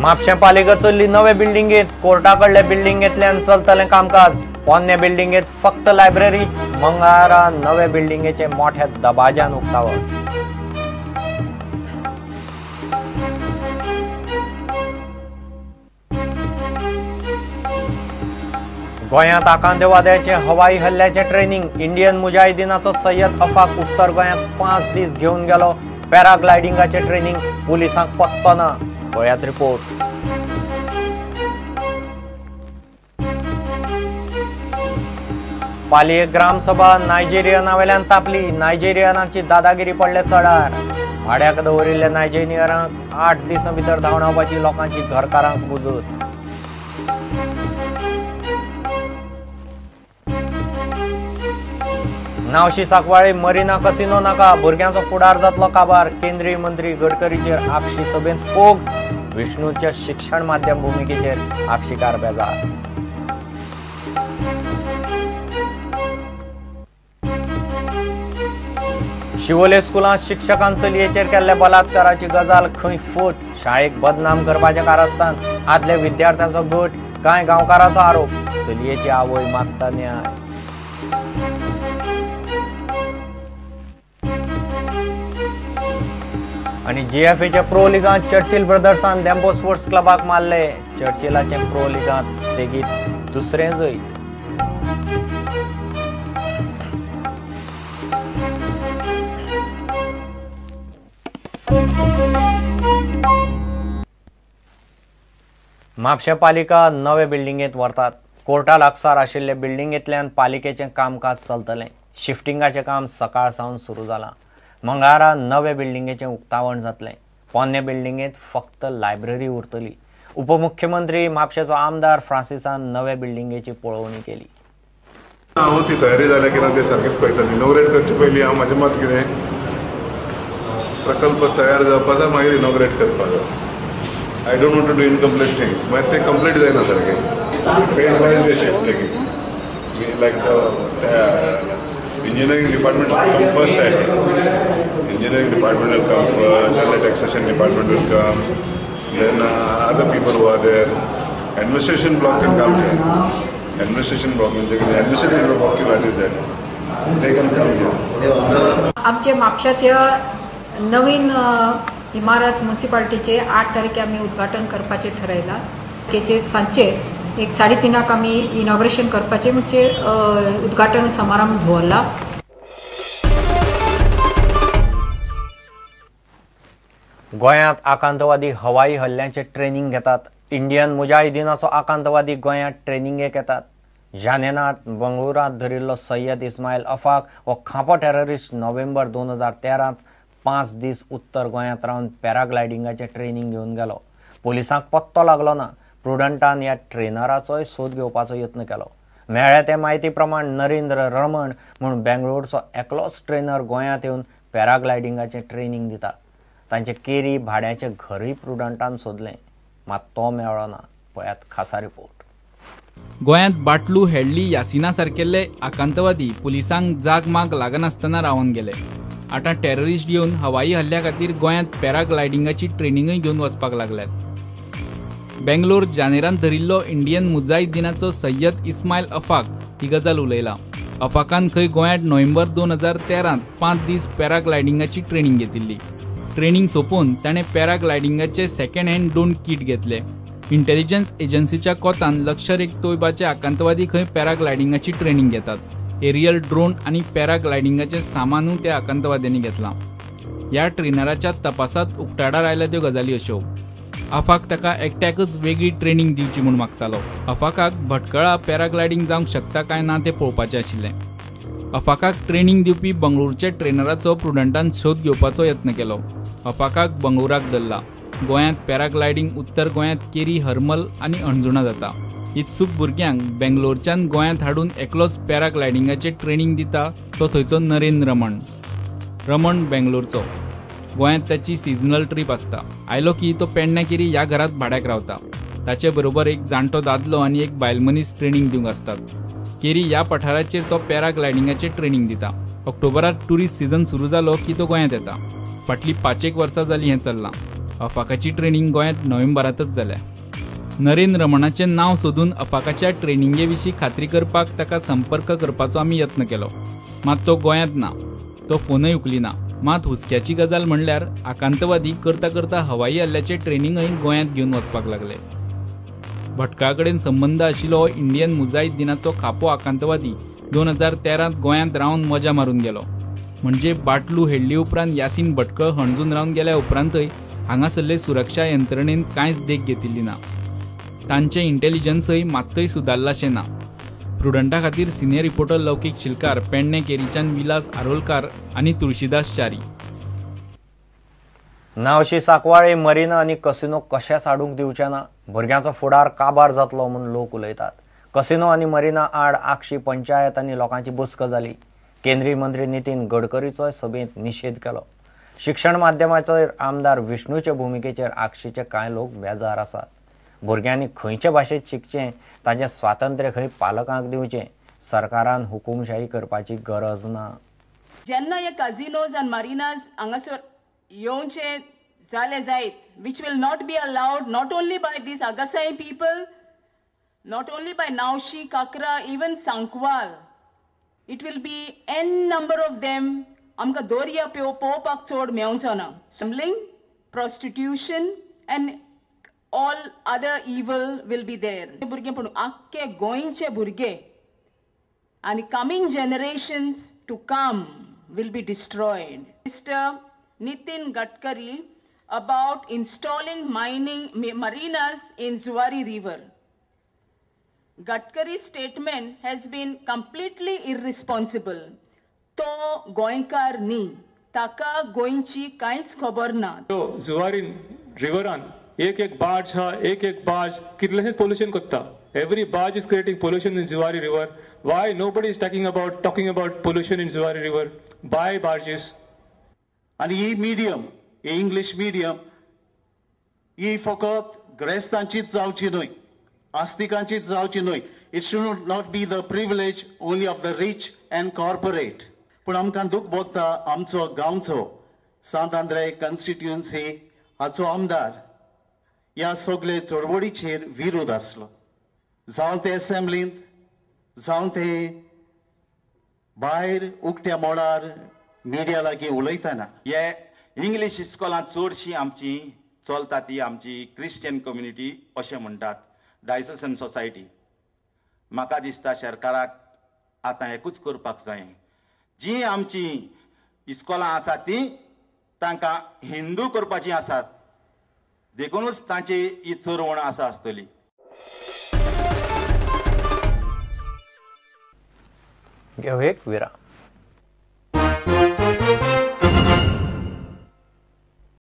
म्हापशें पालिका चल्ली नवे बिल्डिंगेत कोर्टाकडल्या बिल्डिंगेतल्यान चलतलें कामकाज पोन्ने बिल्डिंगेत फक्त लायब्ररी मंगळारा नवे बिल्डिंगेचे मोठ्या दबाज्यान उक्तावण गोंयांत आकांतवाद्याचे हवाई हल्ल्याचे ट्रेनिंग इंडियन मुजाहिदीनाचो सय्यद अफाक उत्तर गोंयांत 5 दीस घेऊन गेलो पॅराग्लायडिंगाचे ट्रेनिंग पुलिसांक पत्तो ना गोंयांत रिपोर्ट पालयेक ग्रामसभा नायजेरियनावेल्यान तापली नायजेरियनाची दादागिरी पडले चडार भाड्याक दवरिल्ल्या नायजेरियनाक 8 दिसां भितर धांवडावपाची लोकांची घरकारांक मुजत नावशी सांकवाळे मरीना कसिनो नाका भुरग्यांचो फुडार जातलो काबार केंद्रीय मंत्री गडकरीचेर आक्षी सभेत फोग विष्णूच्या शिक्षण माध्यम भूमिकेचेर आक्षीकार बेजार शिवोले स्कुलांत शिक्षकां चलयेचेर केल्ल्या बलात्काराची गजाल खंय फूट शाळेक बदनाम करपाच्या कारस्थान आदल्या विद्यार्थ्यांचो गट कांय गांवकारांचो आरोप चलयेची आवय मागता न्याय आणि जीएफएच्या प्रो लिगांत चर्चिल ब्रदर्सान डेम्पो स्पोर्ट्स क्लबाक मारले चर्चिलाचे प्रो लिगांत सेगीत दुसरें जैत म्हापशें पालिका नवे बिल्डिंगेत व्हरतात कोर्टा लागसार आशिल्ले बिल्डिंगेतल्यान पालिकेचें कामकाज चलतलें शिफ्टिंगाचें काम सकाळ सावन सुरू जालां मंगळारा नवे बिल्डिंगेचें उक्तावण जातलें पोन्ने बिल्डिंगेत फक्त लायब्ररी उरतली उपमुख्यमंत्री म्हापशेचो आमदार फ्रांसिसान नवे बिल्डिंगेची पळोवणी केली हांव ती तयारी जाल्या की ना ते सारकेंच पळयताली इनॉग्रेट करचे पयलीं हांव म्हाजें मत कितें प्रकल्प तयार जावपाचो मागीर इनॉग्रेट करपाचो I don't want to do incomplete things मागीर ते कंप्लीट जायना सारकें फेज वायज वे shift like engineering department will come first. I think engineering department will come first, then the taxation department will come, then other people who are there. Administration block can come here. Administration block means administrative block what is that? They can come here. आमचे म्हापशाच्या नवीन इमारत म्युनिसिपालिटीचे 8 तारखे आम्ही उद्घाटन करपाचे ठरयला तेचे सांचे 3:30 आम्ही inauguration करपाचे म्हणजे उद्घाटन समारंभ दवरला गोंयांत आकांतवादी हवाई हल्ल्याचे ट्रेनिंग घेतात इंडियन मुजाहिदीनाचो आकांतवादी गोंयांत ट्रेनिंगेक येतात जानेनात बंगळुरांत धरिल्लो सय्यद इस्माईल अफाक हो खांपो टेररिस्ट नोव्हेंबर 2013 5 दीस उत्तर गोंयांत रावन पॅराग्लायडिंगाचे ट्रेनिंग घेवन गेलो पुलिसांक पत्तो लागलो ना प्रुडंटान ह्या ट्रेनराचोय सोद घेवपाचो यत्न केलो मेळ्ळे ते म्हायती प्रमाण नरेंद्र रमण म्हूण बेंगळूरचो एकलोच ट्रेनर गोंयांत येवन पॅराग्लायडिंगाचें ट्रेनिंग दिता तांचे केरी भाड्याचें घरय प्रुडंटान सोदलें मात तो मेळ्ळो ना पळयात खासा रिपोर्ट गोंयांत बाटलू हेडली यासिना सारकेले आकांतवादी पुलिसांक जाग माग लागनासतना रावन गेले आतां टेररिस्ट घेवन हवाई हल्ल्या खातीर गोंयांत पॅराग्लायडिंगाची ट्रेनिंगय घेवन वचपाक लागल्यात बेंगलोर जानेरांत धरिल्लो इंडियन मुजाहिदीनाचो सय्यद इस्माईल अफाक ही गजाल उलयला अफाकान खंय गोंयांत नोव्हेंबर 2013 5 दीस पॅराग्लायडिंगाची ट्रेनिंग घेतिल्ली ट्रेनिंग सोंपोवन ताणें पॅराग्लायडिंगाचे सेकंड हँड 2 किट घेतले इंटेलिजन्स एजन्सीच्या कोतान लष्कर ए तोयबाचे आकांतवादी खंय पॅराग्लायडिंगाची ट्रेनिंग घेतात एरियल ड्रोन आनी पॅराग्लायडिंगाचे सामानूय त्या आकांतवाद्यांनी घेतलां ह्या ट्रेनराच्या तपासात उक्ताडार आयल्या त्यो गजाली अश्यो अफाक ताका एकट्याकच वेगळी ट्रेनिंग दिवची म्हूण मागतालो अफाकाक भटकळा पॅराग्लायडिंग जावंक शकता काय ना तें पळोवपाचें आशिल्लें अफाकाक ट्रेनिंग दिवपी बंगळूरचे ट्रेनराचो प्रुडंटान शोध घेवपाचो यत्न केलो अफाकाक बंगळुराक धरला गोंयांत पॅराग्लायडिंग उत्तर गोंयांत केरी हरमल आनी अणजुणा जाता इत्सूक भुरग्यांक बेंगलोरच्यान गोंयांत हाडून एकलोच पॅराग्लायडिंगाचे ट्रेनिंग दिता तो थंयचो नरेंद्र रमण बेंगलोरचो गोंयांत ताची सिजनल ट्रीप आसता आयलो की तो पेडण्याकेरी ह्या घरांत भाड्याक रावता ताचे बरोबर एक जाणटो दादलो आनी एक बायल मनीस ट्रेनिंग दिवंक आसतात केरी ह्या पठाराचेर तो पॅराग्लायडिंगाचे ट्रेनिंग दिता ऑक्टोबरांत टुरिस्ट सीझन सुरू जालो की तो गोंयांत येता फाटलीं 5 वर्सां जालीं हें चल्लां अफाकाची ट्रेनिंग गोंयांत नोव्हेंबरांतच जाल्या. नरेन रमणाचें नांव सोदून अफाकाच्या ट्रेनिंगे विशीं खात्री करपाक ताका संपर्क करपाचो आमी यत्न केलो, मात तो गोंयांत ना. तो फोनय उखलिना. मात हुस्क्याची गजाल म्हणल्यार आकांतवादी करता करता हवाई हल्ल्याचे ट्रेनिंगय गोंयांत घेवन वचपाक लागले. भटका कडेन संबंद आशिल्लो इंडियन मुजाहिदीनाचो खापो आकांतवादी 2013 गोंयांत रावन मजा मारून गेलो. म्हणजे बाटलू हेडली उपरांत यासीन भटकळ हणजून रावन गेल्या उपरांतय हांगासरले सुरक्षा यंत्रणेन कांयच देख घेतिल्ली ना. तांचें इंटेलिजन्सय मात्तय सुदारलाशें ना. प्रुडंटा खातीर सिनियर रिपोर्टर लौकीक शिलकार, पेडणे केरीच्यान विलास आरोलकार आनी तुळशीदास च्यारी. नावशी सांकवाळे मरीना आनी कसिनो कशेंच हाडूंक दिवचे ना. भुरग्यांचो फुडार काबार जातलो म्हूण लोक उलयतात. कसिनो आनी मरीना आड आगशी पंचायत आनी लोकांची बसका जाली. केंद्रीय मंत्री नितीन गडकरीचोय सभेत निशेध केलो. शिक्षण माध्यमाचेर आमदार विष्णूचे भुमिकेचेर आगशीचे कांय लोक बेजार आसात. भुरग्यांनी खंयचे भाशेंत शिकचें ताचें स्वातंत्र्य खंय पालकांक दिवचें. सरकारान हुकुमशाही करपाची गरज ना. जेन्ना हे कझिनोज आनी मरिनाज हांगासर येवचे जाले जायत, which will not be allowed not only by these Agasai people, not only by Naushi, Kakra, even Sankwal. It will be n number of them. आमकां दोर्या पोवपाक चोड मेवचो ना. Gambling, prostitution and all other evil will be there. भुरगे पूण आख्खे गोंयचे भुरगे and coming generations to come will be destroyed. Mr. Nitin Gadkari about installing mining marinas in Zuari River. Gadkari's statement has been completely irresponsible. तो गोंयकार न्ही, ताका गोंयची कांयच खबर ना. जुवारी रिवरान एक बार्ज हा, एक बार्ज कितलेशेच पोल्यूशन करता. Every barge is creating pollution in Zuari River. Why nobody is talking about pollution in Zuari River by barges? आणि ही मिडियम, ही इंग्लिश मिडियम, ही फकत ग्रेस्तांचीच जावची न्हय, आस्तिकांचीच जावची न्हय. It should not be the privilege only of the rich and corporate. पूण आमकां दूख भोगता आमचो गांवचो सांत आंद्रे कॉन्स्टिट्युएन्सी हाचो आमदार ह्या सगळे चळवळीचेर विरोध आसलो. जावं ते असेंब्लींत, जावं ते भायर उक्त्या मोडार मिडिया लागीं उलयतना. हे इंग्लीश इस्कॉलां चडशीं आमची चलता ती आमची क्रिश्चन कम्युनिटी अशें म्हणटात, डायसेसन सोसायटी. म्हाका दिसता सरकाराक आतां एकूच करपाक जाय, जी आमची इस्कॉलां आसा ती तांकां हिंदू करपाची आसात, देखूनच तांची ही चोरवण आसा आसतली. घेऊ एक विराम.